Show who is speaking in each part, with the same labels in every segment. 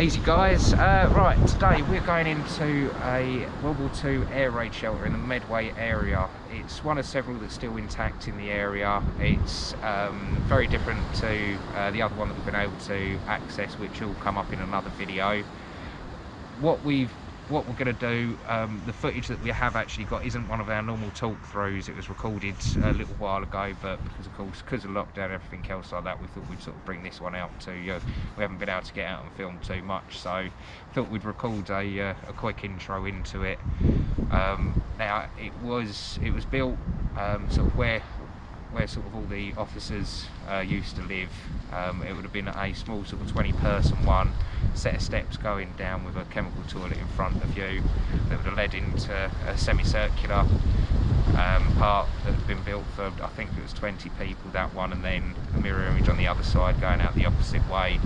Speaker 1: Easy guys, right, today we're going into a World War II air raid shelter in the Medway area. It's one of several that's still intact in the area. It's very different to the other one that we've been able to access, which will come up in another video. What we're going to do, the footage that we have actually got isn't one of our normal talk-throughs. It was recorded a little while ago, but because of lockdown and everything else like that, we thought we'd sort of bring this one out to you. We haven't been able to get out and film too much, so thought we'd record a quick intro into it. Now it was built sort of where sort of all the officers used to live. It would have been a small sort of 20-person one, set of steps going down with a chemical toilet in front of you that would have led into a semicircular part that had been built for, I think it was 20 people, that one, and then a mirror image on the other side going out the opposite way.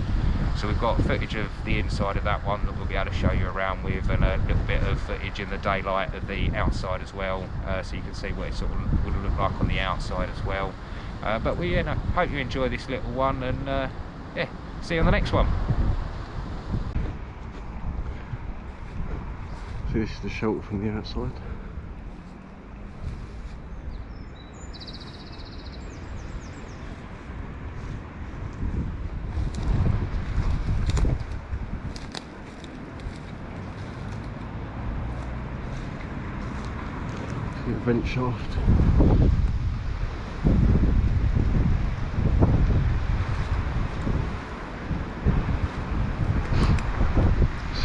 Speaker 1: So we've got footage of the inside of that one that we'll be able to show you around with, and a little bit of footage in the daylight of the outside as well, so you can see what it sort of would look like on the outside as well. But we hope you enjoy this little one, and yeah, see you on the next one.
Speaker 2: So this is the shelter from the outside. See a vent shaft.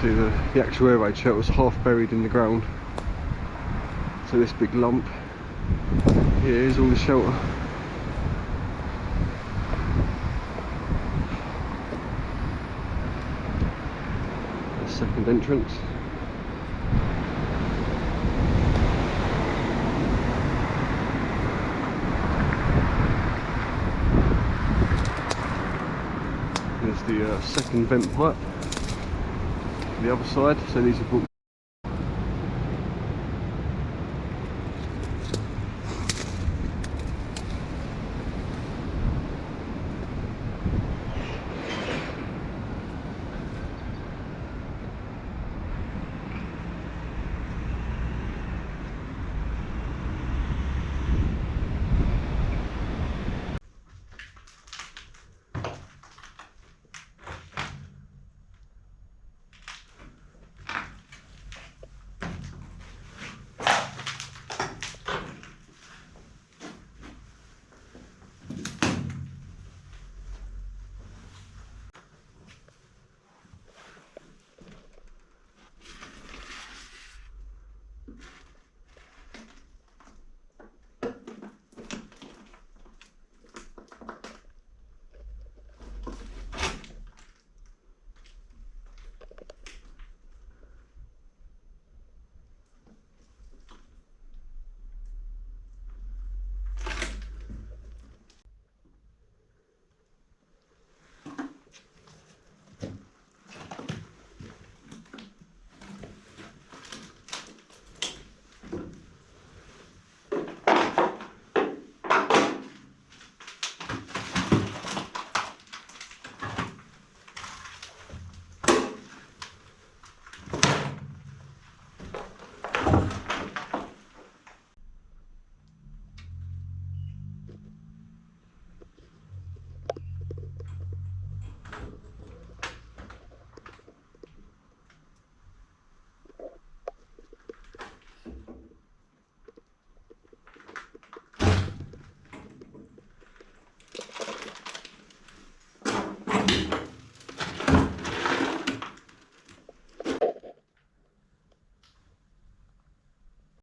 Speaker 2: See the actual air raid shelter was half buried in the ground. So this big lump here is all the shelter. The second entrance. There's the second vent pipe. The other side, so these are booked